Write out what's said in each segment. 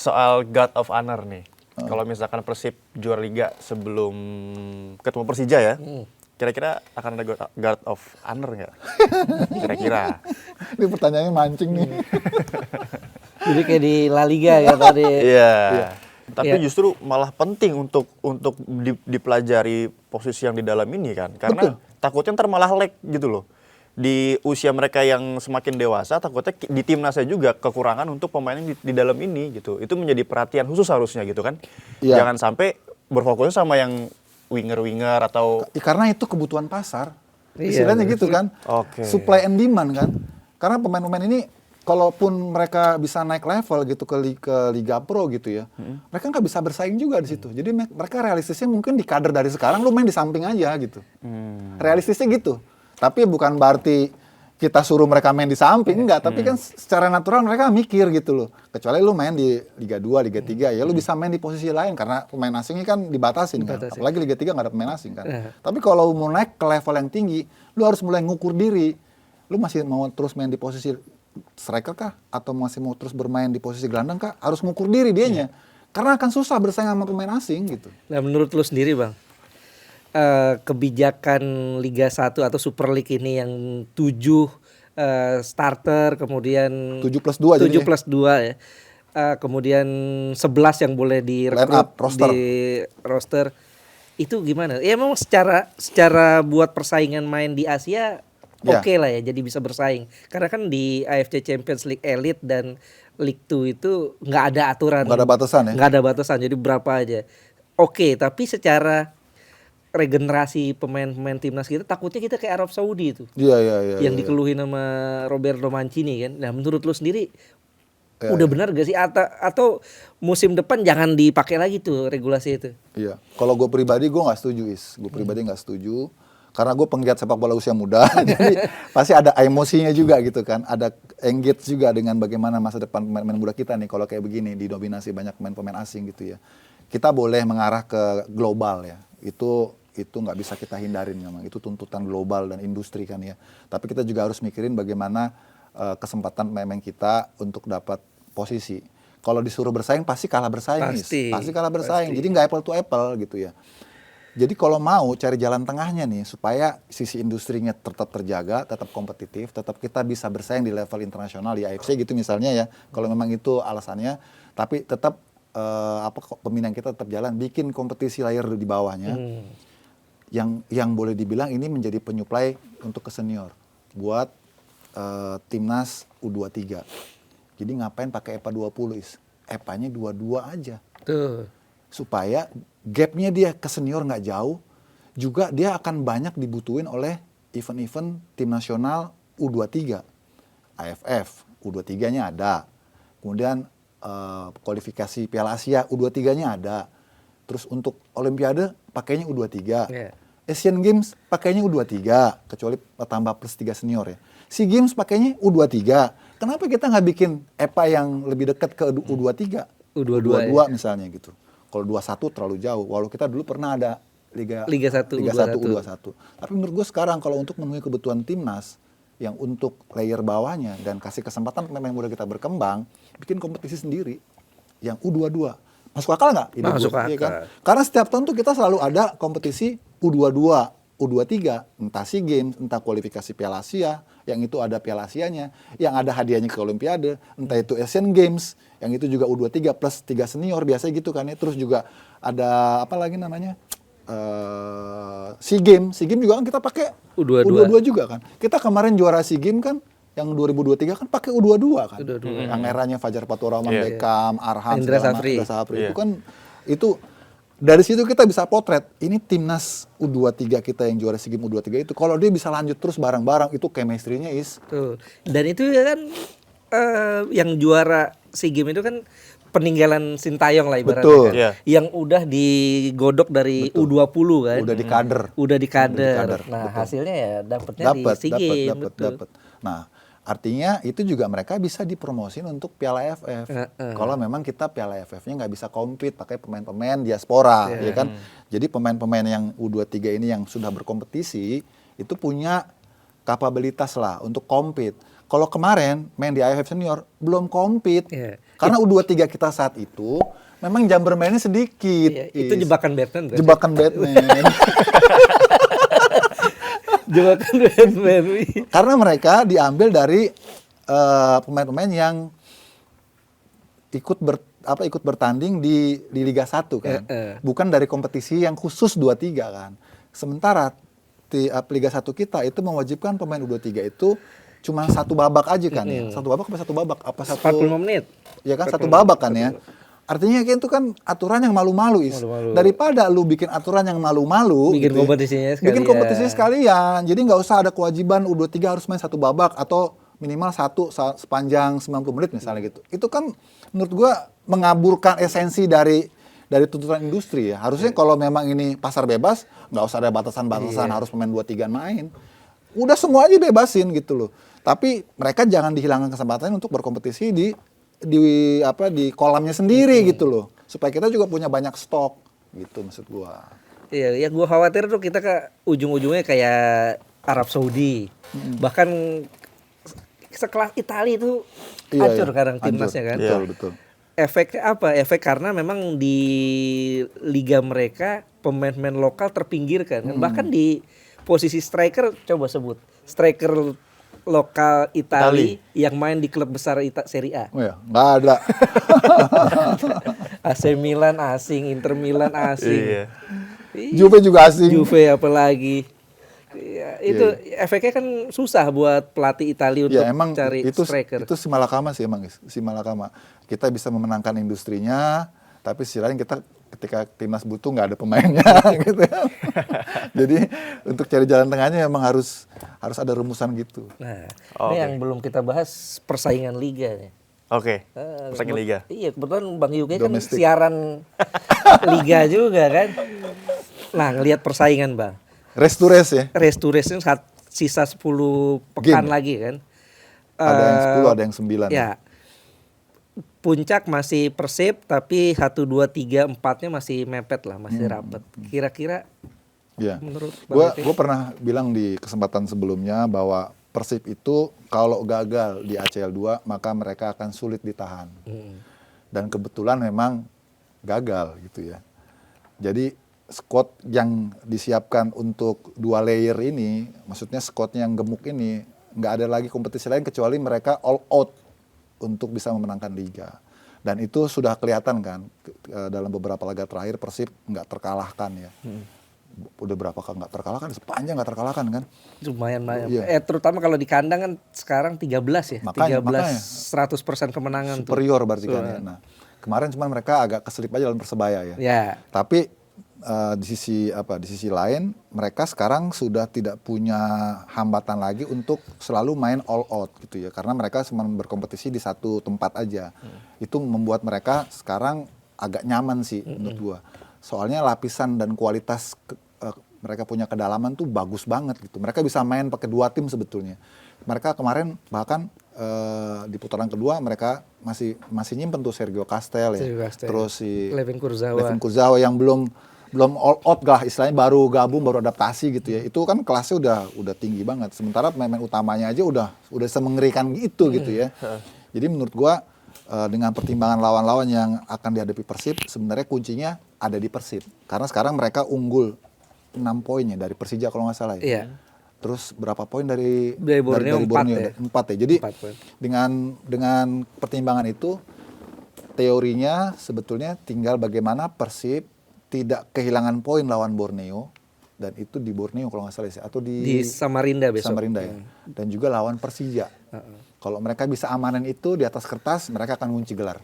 soal Guard of Honor nih. Kalau misalkan Persib juara Liga sebelum ketemu Persija ya, kira-kira akan ada Guard of Honor nggak? Kira-kira. Ini pertanyaannya mancing nih. Jadi kayak di La Liga ya tadi. Iya. Tapi Iya. justru malah penting untuk dipelajari posisi yang di dalam ini kan, karena takutnya ntar malah lag gitu loh. Di usia mereka yang semakin dewasa, takutnya di timnasnya juga kekurangan untuk pemain yang di dalam ini gitu. Itu menjadi perhatian khusus harusnya gitu kan. Iya. Jangan sampai berfokus sama yang winger-winger atau Karena itu kebutuhan pasar. Iya, Istilahnya gitu kan. Oke. Supply and demand kan. Karena pemain-pemain ini kalaupun mereka bisa naik level gitu ke Liga Pro gitu ya, mereka nggak bisa bersaing juga di situ. Jadi mereka realistisnya mungkin di kader dari sekarang lu main di samping aja gitu. Realistisnya gitu. Tapi bukan berarti kita suruh mereka main di samping, enggak. Tapi kan secara natural mereka mikir gitu loh. Kecuali lu main di Liga 2, Liga 3, ya lu bisa main di posisi lain. Karena pemain asingnya kan dibatasin kan. Apalagi Liga 3 nggak ada pemain asing kan. Tapi kalau mau naik ke level yang tinggi, lu harus mulai ngukur diri. Lu masih mau terus main di posisi striker kah? Atau masih mau terus bermain di posisi gelandang kah? Harus ngukur diri dianya. Karena akan susah bersaing sama pemain asing gitu. Nah, menurut lu sendiri Bang, kebijakan Liga 1 atau Super League ini yang 7 starter, kemudian 7+2 7 jadinya. plus 2 ya. Kemudian 11 yang boleh Line direkrut up, roster. di roster. Itu gimana? Ya memang secara buat persaingan main di Asia Ya. oke lah ya, jadi bisa bersaing. Karena kan di AFC Champions League Elite dan League 2 itu nggak ada aturan. Nggak ada batasan ya? Nggak ada batasan, jadi berapa aja. Oke, tapi secara regenerasi pemain-pemain timnas kita, takutnya kita kayak Arab Saudi itu. Iya. Yang dikeluhin sama Roberto Mancini kan. Nah, menurut lu sendiri udah benar gak sih atau musim depan jangan dipakai lagi tuh regulasi itu? Iya. Kalau gue pribadi gue nggak setuju Gue pribadi nggak setuju. Karena gue penggiat sepak bola usia muda. Jadi pasti ada emosinya juga gitu kan. Ada engage juga dengan bagaimana masa depan pemain muda kita nih. Kalau kayak begini didominasi banyak pemain asing gitu ya. Kita boleh mengarah ke global ya. Itu nggak bisa kita hindarin memang. Itu tuntutan global dan industri kan ya. Tapi kita juga harus mikirin bagaimana kesempatan pemain kita untuk dapat posisi. Kalau disuruh bersaing pasti kalah bersaing. Pasti kalah bersaing. Jadi nggak apple to apple gitu ya. Jadi kalau mau cari jalan tengahnya nih supaya sisi industrinya tetap terjaga, tetap kompetitif, tetap kita bisa bersaing di level internasional di AFC gitu misalnya ya. Kalau memang itu alasannya, tapi tetap pembinaan kita tetap jalan, bikin kompetisi layer di bawahnya. Yang boleh dibilang ini menjadi penyuplai untuk ke senior buat timnas U23. Jadi ngapain pakai EPA 20 EPA-nya 22 aja. Tuh. Supaya gapnya dia ke senior nggak jauh, juga dia akan banyak dibutuhin oleh event-event tim nasional U23, AFF, U23-nya ada, kemudian kualifikasi Piala Asia U23-nya ada, terus untuk Olimpiade pakainya U23, Asian Games pakainya U23, kecuali tambah plus 3 senior ya. SEA Games pakainya U23, kenapa kita nggak bikin EPA yang lebih dekat ke U23? U22 ya? Misalnya gitu. Kalau 21 terlalu jauh. Walau kita dulu pernah ada Liga 1 U21. Tapi menurut gue sekarang kalau untuk memenuhi kebutuhan timnas yang untuk layer bawahnya dan kasih kesempatan pemain muda kita berkembang, bikin kompetisi sendiri yang U22. Masuk akal nggak? Masuk akal. Ya kan? Karena setiap tahun tuh kita selalu ada kompetisi U22, U23, entah SEA Games, entah kualifikasi Piala Asia, yang itu ada Piala Asianya, yang ada hadiahnya ke Olimpiade, entah itu Asian Games, yang itu juga U23 plus 3 senior, biasanya gitu kan ya. Terus juga ada apa lagi namanya? SEA Games juga kan kita pakai U22 juga kan. Kita kemarin juara SEA Games kan, yang 2023 kan pakai U22 kan. Yang eranya Fajar Faturrahman, Beckham, Arham, Indra Safri. Itu kan, itu dari situ kita bisa potret, ini timnas U23 kita yang juara SEA Games U23 itu, kalau dia bisa lanjut terus bareng-bareng, itu chemistry-nya Tuh. Dan itu ya kan yang juara SEA Games itu kan peninggalan Sintayong lah ibaratnya. Betul. Kan? Yang udah digodok dari U20 kan. Udah di kader. Nah, betul. Hasilnya ya dapetnya di SEA Games. Dapat. Nah, artinya itu juga mereka bisa dipromosin untuk Piala AFF. Kalau memang kita Piala AFF-nya nggak bisa compete pakai pemain-pemain diaspora, ya kan? Jadi pemain-pemain yang U23 ini yang sudah berkompetisi itu punya kapabilitas lah untuk compete. Kalau kemarin main di AFF senior belum compete, Karena U23 kita saat itu memang jam bermainnya sedikit. Iya, itu jebakan Batman. Berarti. Jebakan Batman. Jebakan Batman. Karena mereka diambil dari pemain-pemain yang ikut bertanding di Liga 1 kan. Bukan dari kompetisi yang khusus 23 kan. Sementara di Liga 1 kita itu mewajibkan pemain U23 itu cuma satu babak aja kan ya. Satu babak apa satu babak? Apa satu 45 menit. Ya kan satu babak kan ya. Artinya itu kan aturan yang malu-malu is. Daripada lu bikin aturan yang malu-malu Bikin gitu ya, kompetisinya sekalian. bikin kompetisi sekalian. Jadi nggak usah ada kewajiban U23 harus main satu babak atau minimal satu sepanjang 90 menit misalnya gitu. Itu kan menurut gua mengaburkan esensi dari tuntutan industri ya. Harusnya kalau memang ini pasar bebas, nggak usah ada batasan-batasan harus pemain 2-3 main. Udah semua aja bebasin gitu loh. Tapi mereka jangan dihilangkan kesempatan untuk berkompetisi di kolamnya sendiri gitu loh. Supaya kita juga punya banyak stok gitu maksud gua. Iya, yang gua khawatir tuh kita ke ujung-ujungnya kayak Arab Saudi. Bahkan sekelas Italia itu hancur sekarang timnasnya kan. Betul. Efeknya apa? Efek karena memang di liga mereka pemain-pemain lokal terpinggirkan. Bahkan di posisi striker, coba sebut striker lokal Italia yang main di klub besar Serie A. Oh ya, nggak ada. AC Milan asing, Inter Milan asing. Juve juga asing. Juve apalagi. Ya, itu efeknya kan susah buat pelatih Italia untuk cari striker. Itu si Malakama sih emang, si Malakama. Kita bisa memenangkan industrinya, tapi sisi lain kita ketika timnas butuh nggak ada pemainnya gitu. Jadi untuk cari jalan tengahnya memang harus ada rumusan gitu. Nah, ini yang belum kita bahas persaingan liga nih. Oke. Persaingan liga. Iya, kebetulan Bang Yuke kan siaran liga juga kan. Nah, ngelihat persaingan, Bang. Race to race ya. Race to race ini sisa 10 pekan lagi kan. Ada yang 10, ada yang 9. Ya. Puncak masih Persib, tapi 1, 2, 3, 4-nya masih mepet lah, masih rapet. Kira-kira menurut gue pernah bilang di kesempatan sebelumnya bahwa Persib itu kalau gagal di ACL 2 maka mereka akan sulit ditahan. Dan kebetulan memang gagal gitu ya. Jadi squad yang disiapkan untuk 2 layer ini, maksudnya squadnya yang gemuk ini, nggak ada lagi kompetisi lain kecuali mereka all out untuk bisa memenangkan liga. Dan itu sudah kelihatan kan dalam beberapa laga terakhir Persib nggak terkalahkan ya. Udah berapa kali nggak terkalahkan? Sepanjang nggak terkalahkan kan? Lumayan. Iya. Terutama kalau di kandang kan sekarang 13 ya. Makanya, 100% kemenangan superior berarti kan ya. Nah, kemarin cuman mereka agak keselip aja dalam Persebaya ya. Tapi di sisi lain mereka sekarang sudah tidak punya hambatan lagi untuk selalu main all out gitu ya, karena mereka cuma berkompetisi di satu tempat aja. Itu membuat mereka sekarang agak nyaman sih menurut gua, soalnya lapisan dan kualitas mereka punya kedalaman tuh bagus banget gitu. Mereka bisa main pakai 2 tim sebetulnya. Mereka kemarin bahkan di putaran kedua mereka masih nyimpen tuh Sergio Castel ya. Terus si Levin Kurzawa yang belum all out lah istilahnya, baru gabung, baru adaptasi gitu ya. Itu kan kelasnya udah tinggi banget. Sementara pemain utamanya aja udah semengerikan gitu ya. Jadi menurut gua dengan pertimbangan lawan-lawan yang akan dihadapi Persib, sebenarnya kuncinya ada di Persib. Karena sekarang mereka unggul 6 poin ya dari Persija kalau nggak salah ya. Iya. Terus berapa poin dari Borneo 4 ya. 4 ya. Jadi dengan pertimbangan itu teorinya sebetulnya tinggal bagaimana Persib tidak kehilangan poin lawan Borneo, dan itu di Borneo kalau nggak salah sih, atau di Samarinda besok. Samarinda ya. Dan juga lawan Persija. Kalau mereka bisa amanin itu di atas kertas, mereka akan kunci gelar.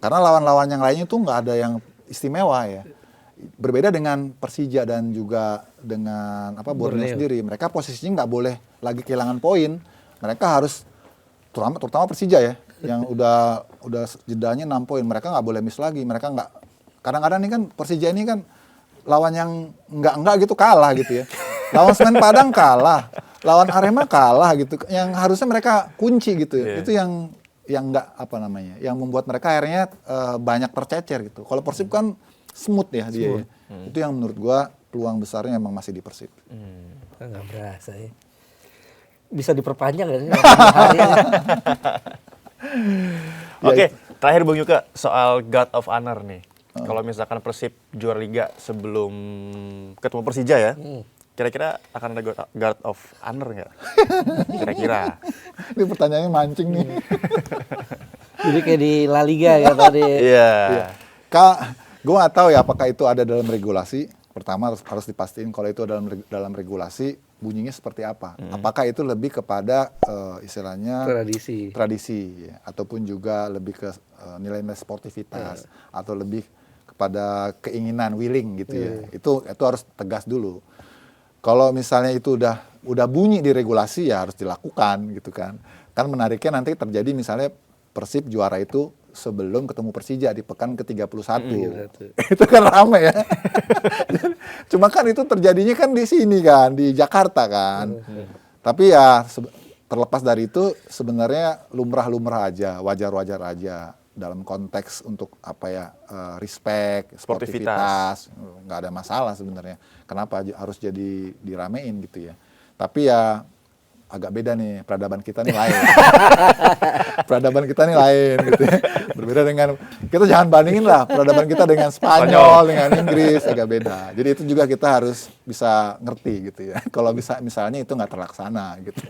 Karena lawan-lawan yang lainnya tuh nggak ada yang istimewa ya. Berbeda dengan Persija dan juga dengan Borneo sendiri, mereka posisinya nggak boleh lagi kehilangan poin. Mereka harus terutama Persija ya, yang udah jedanya 6 poin, mereka nggak boleh miss lagi. Mereka nggak, kadang-kadang nih kan Persija ini kan lawan yang enggak gitu kalah gitu ya. Lawan Semen Padang kalah, lawan Arema kalah gitu. Yang harusnya mereka kunci gitu ya. Itu yang enggak yang membuat mereka akhirnya banyak tercecer gitu. Kalau Persib kan smooth ya dia. Ya. Itu yang menurut gua peluang besarnya emang masih di Persib. Enggak berasa ya. Bisa diperpanjang nggak sih? Oke, Terakhir Bung Yuka, soal Guard of Honor nih. Kalau misalkan Persib juara Liga sebelum ketemu Persija ya, kira-kira akan ada Guard of Honor nggak? Kira-kira. Ini pertanyaannya mancing nih. Jadi kayak di La Liga ya tadi. Iya. Kak, gue nggak tahu ya apakah itu ada dalam regulasi. Pertama harus dipastiin kalau itu dalam regulasi bunyinya seperti apa. Apakah itu lebih kepada istilahnya tradisi ya, ataupun juga lebih ke nilai-nilai sportivitas atau lebih kepada keinginan willing gitu ya. Itu harus tegas dulu. Kalau misalnya itu udah bunyi di regulasi ya harus dilakukan gitu kan. Kan menariknya nanti terjadi misalnya Persib juara itu sebelum ketemu Persija di pekan ke-31. Itu kan rame ya. Cuma kan itu terjadinya kan di sini kan, di Jakarta kan. Tapi ya terlepas dari itu sebenarnya lumrah-lumrah aja, wajar-wajar aja dalam konteks untuk apa ya, respect, sportivitas, nggak ada masalah sebenarnya. Kenapa harus jadi diramein gitu ya. Tapi ya agak beda nih, peradaban kita nih lain. Peradaban kita nih lain gitu ya. Berbeda dengan, kita jangan bandingin lah peradaban kita dengan Spanyol, dengan Inggris, agak beda. Jadi itu juga kita harus bisa ngerti gitu ya. Kalau misalnya itu nggak terlaksana gitu.